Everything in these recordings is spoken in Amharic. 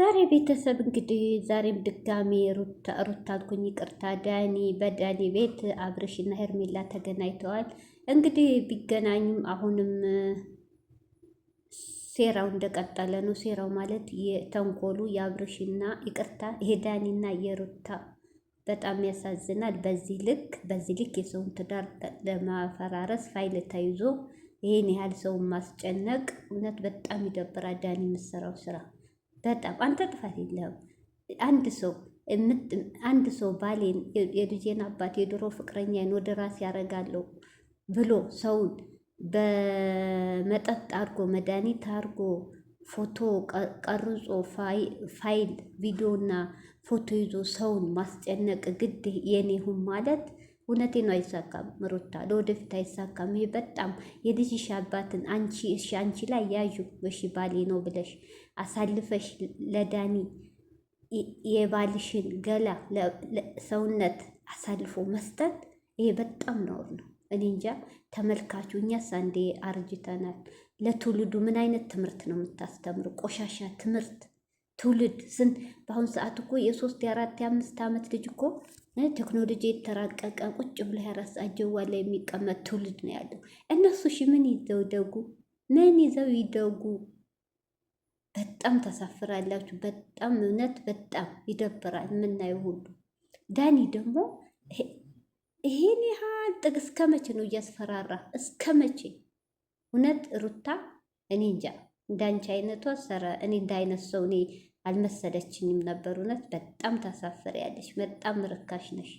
ዛሬ ቤተሰብ እንግዲህ ዛሬም ድጋሚ ሩታ አልኩኝ ይቅርታ፣ በዳኒ ቤት አብርሽና ሄርሜላ ተገናኝተዋል። እንግዲህ ቢገናኙም አሁንም ሴራው እንደቀጠለ ነው። ሴራው ማለት የተንኮሉ የአብርሽና ይቅርታ የዳኒና የሩታ በጣም ያሳዝናል። በዚህ ልክ የሰውን ትዳር ለማፈራረስ ፋይል ተይዞ ይሄን ያህል ሰውን ማስጨነቅ እውነት በጣም ይደብራል። ዳኒ የምትሰራው ስራ በጣም አንተ ጥፋት የለህም። አንድ ሰው ባሌን የልጄን አባት የድሮ ፍቅረኛን ወደ ራስ ያደርጋለሁ ብሎ ሰውን በመጠጥ አድርጎ መድኃኒት አድርጎ ፎቶ ቀርጾ ፋይል ቪዲዮና ፎቶ ይዞ ሰውን ማስጨነቅ ግድ የኔሁን ማለት እውነቴ ነው። አይሳካም ሩታ፣ ለወደፊት አይሳካም። ይሄ በጣም የልጅሽ አባትን አንቺ ላይ ያዩ እሺ ባሌ ነው ብለሽ አሳልፈሽ ለዳኒ የባልሽን ገላ ሰውነት አሳልፎ መስጠት ይሄ በጣም ነውር ነው። እኔ እንጃ ተመልካቹ፣ እኛስ አንዴ አርጅተናል። ለትውልዱ ምን አይነት ትምህርት ነው የምታስተምሩ? ቆሻሻ ትምህርት ትውልድ በአሁኑ ሰዓት እኮ የ3 የ4 የ5 ዓመት ልጅ እኮ ቴክኖሎጂ የተራቀቀ ቁጭ ብሎ ያራስ አጀዋ ላይ የሚቀመጥ ትውልድ ነው ያለው። እነሱ ምን ይዘው ይደጉ? ምን ይዘው ይደጉ? በጣም ታሳፍራላችሁ። በጣም እውነት በጣም ይደብራል የምናየው ሁሉ። ዳኒ ደግሞ ይሄን ያህል ጥግ እስከ መቼ ነው እያስፈራራ? እስከ መቼ? እውነት ሩታ እኔ እንጃ። እንዳንቺ አይነቷ እኔ እንደ አይነት ሰው እኔ አልመሰለችኝም ነበር። እውነት በጣም ታሳፍሪያለሽ። በጣም ርካሽ ነሽ።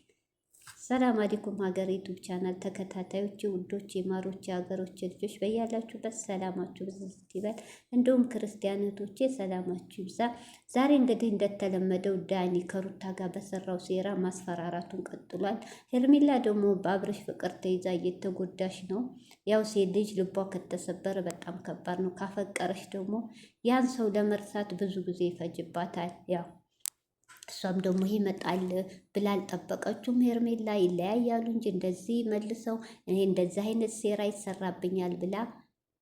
ሰላም አለይኩም ሀገር ዩቱብ ቻናል ተከታታዮች፣ ውዶች፣ የማሮች፣ የሀገሮች ልጆች በያላችሁበት ሰላማችሁ ብዝት ይበል። እንዲሁም ክርስቲያኖቶቼ ሰላማችሁ ይብዛ። ዛሬ እንግዲህ እንደተለመደው ዳኒ ከሩታ ጋር በሰራው ሴራ ማስፈራራቱን ቀጥሏል። ሄርሜላ ደግሞ በአብርሽ ፍቅር ተይዛ እየተጎዳሽ ነው። ያው ሴት ልጅ ልቧ ከተሰበረ በጣም ከባድ ነው። ካፈቀረሽ ደግሞ ያን ሰው ለመርሳት ብዙ ጊዜ ይፈጅባታል። ያው እሷም ደግሞ ይመጣል ብላ አልጠበቀችውም። ሄርሜላ ይለያያሉ እንጂ እንደዚህ መልሰው እኔ እንደዚህ አይነት ሴራ ይሰራብኛል ብላ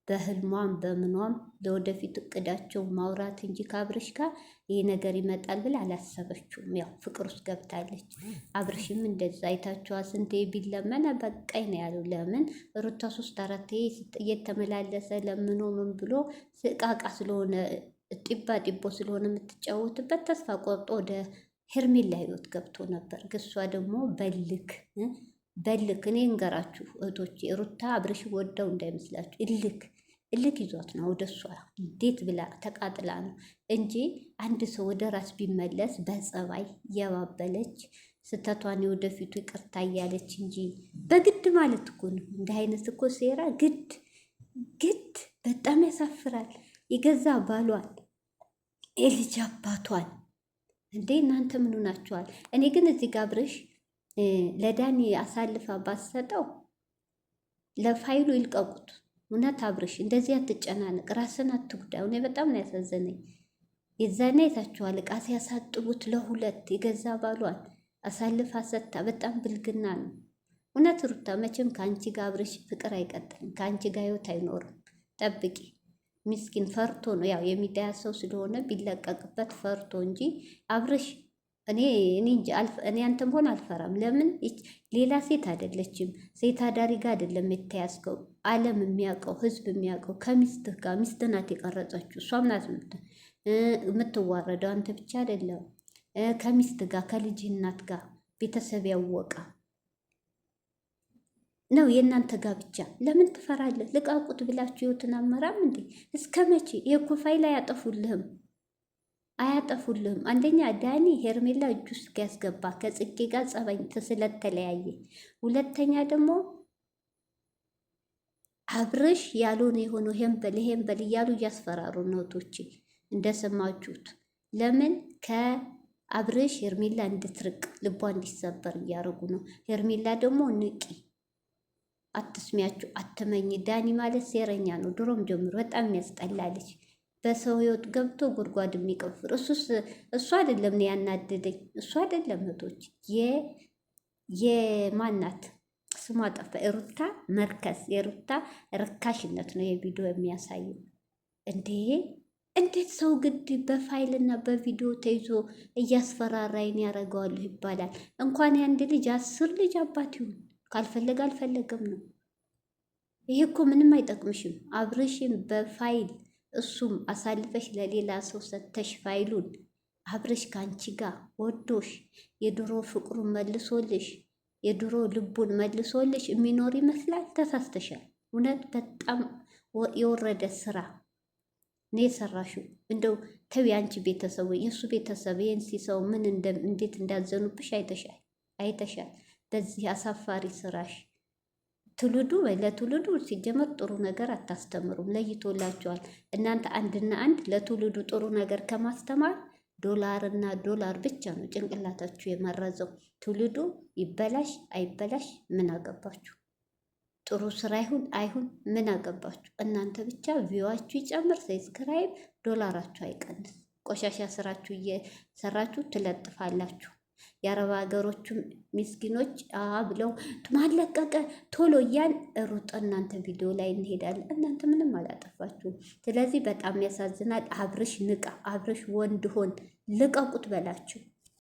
በህልሟም በምኗም ለወደፊት እቅዳቸው ማውራት እንጂ ከአብርሽ ጋር ይሄ ነገር ይመጣል ብላ አላሰበችውም። ያው ፍቅር ውስጥ ገብታለች። አብርሽም እንደዛ አይታችኋ ስንቴ ቢለመነ በቃኝ ነው ያለው። ለምን ሩታ 3-4 እየተመላለሰ ለምኖ ምን ብሎ ስቃቃ ስለሆነ ጢቦ ስለሆነ የምትጫወትበት ተስፋ ቆርጦ ወደ ሄርሜላ ህይወት ገብቶ ነበር። ግሷ ደግሞ በልክ እኔ እንገራችሁ እህቶቼ፣ ሩታ አብርሽ ወደው እንዳይመስላችሁ እልክ ይዟት ነው ወደ እሷ እንዴት ብላ ተቃጥላ ነው እንጂ አንድ ሰው ወደ ራስ ቢመለስ በጸባይ እያባበለች ስተቷን የወደፊቱ ይቅርታ እያለች እንጂ በግድ ማለት እኮ ነው። እንዲህ አይነት እኮ ሴራ ግድ በጣም ያሳፍራል። የገዛ ባሏን የልጅ አባቷን እንዴ! እናንተ ምኑ ናችኋል? እኔ ግን እዚህ ጋር አብርሽ ለዳኒ አሳልፋ ባሰጠው ለፋይሉ ይልቀቁት። እውነት አብርሽ እንደዚህ አትጨናነቅ፣ ራስን አትጉዳ። እኔ በጣም ነው ያሳዘነኝ። የዛኔ አይታችኋል፣ ዕቃ ሲያሳጥቡት ለሁለት የገዛ ባሏን አሳልፋ ሰጥታ፣ በጣም ብልግና ነው እውነት። ሩታ መቼም ከአንቺ ጋር አብርሽ ፍቅር አይቀጥልም፣ ከአንቺ ጋር ህይወት አይኖርም። ጠብቂ። ምስኪን ፈርቶ ነው ያው የሚዲያ ሰው ስለሆነ ቢለቀቅበት ፈርቶ እንጂ አብርሽ እኔ አንተም ሆን አልፈራም። ለምን ሌላ ሴት አይደለችም፣ ሴት አዳሪ ጋር አይደለም የተያዝከው። ዓለም የሚያውቀው ህዝብ የሚያውቀው ከሚስትህ ጋር ሚስት ናት የቀረጸችው፣ እሷም ናት የምትዋረደው፣ አንተ ብቻ አይደለም። ከሚስት ጋር ከልጅ እናት ጋር ቤተሰብ ያወቀ ነው የእናንተ ጋብቻ። ለምን ትፈራለህ? ልቃቁት ብላችሁ ህይወትን አመራም እንዴ? እስከ መቼ? ይሄ ፋይል አያጠፉልህም። አንደኛ ዳኒ ሄርሜላ እጁ ውስጥ ያስገባ ከጽጌ ጋር ጸባኝ ስለተለያየ፣ ሁለተኛ ደግሞ አብርሽ ያልሆነ የሆነው ይሄን በል እያሉ እያስፈራሩ ነውቶች እንደሰማችሁት። ለምን ከአብርሽ ሄርሜላ እንድትርቅ ልቧ እንዲሰበር እያደረጉ ነው። ሄርሜላ ደግሞ ንቂ፣ አትስሚያችሁ፣ አትመኝ። ዳኒ ማለት ሴረኛ ነው ድሮም ጀምሮ በጣም የሚያስጠላለች፣ በሰው ህይወት ገብቶ ጉድጓድ የሚቆፍር እሱ አይደለም ነው ያናደደኝ። እሱ አይደለም እህቶች፣ የማናት ስሟ ጠፋ፣ የሩታ መርከስ፣ የሩታ ርካሽነት ነው የቪዲዮ የሚያሳየው። እንዴ እንዴት ሰው ግድ በፋይልና በቪዲዮ ተይዞ እያስፈራራይን ያደርገዋለሁ ይባላል? እንኳን የአንድ ልጅ 10 ልጅ አባት ይሁን ካልፈለገ አልፈለገም ነው። ይሄ እኮ ምንም አይጠቅምሽም። አብርሽም በፋይል እሱም አሳልፈሽ ለሌላ ሰው ሰተሽ ፋይሉን አብርሽ ከአንቺ ጋር ወዶሽ የድሮ ፍቅሩን መልሶልሽ የድሮ ልቡን መልሶልሽ የሚኖር ይመስላል። ተሳስተሻል። እውነት በጣም የወረደ ስራ ነው የሰራሽው። እንደው ተው አንቺ ቤተሰቡ የእሱ ቤተሰብ ይህን ሲሰው ምን እንዴት እንዳዘኑብሽ አይተሻል። በዚህ አሳፋሪ ስራሽ ትውልዱ ለትውልዱ ሲጀመር ጥሩ ነገር አታስተምሩም። ለይቶላቸዋል። እናንተ አንድና አንድ ለትውልዱ ጥሩ ነገር ከማስተማር ዶላርና ዶላር ብቻ ነው ጭንቅላታችሁ የመረዘው። ትውልዱ ይበላሽ አይበላሽ ምን አገባችሁ? ጥሩ ስራ ይሁን አይሁን ምን አገባችሁ? እናንተ ብቻ ቪዋችሁ ይጨምር፣ ሰብስክራይብ፣ ዶላራችሁ አይቀንስ። ቆሻሻ ስራችሁ እየሰራችሁ ትለጥፋላችሁ። የአረብ ሀገሮቹ ምስኪኖች ብለው ማለቀቀ ቶሎ እያን ሩጥ እናንተ ቪዲዮ ላይ እንሄዳለን። እናንተ ምንም አላጠፋችሁም። ስለዚህ በጣም ያሳዝናል። አብርሽ ንቃ፣ አብርሽ ወንድ ሆን፣ ልቀቁት በላችሁ።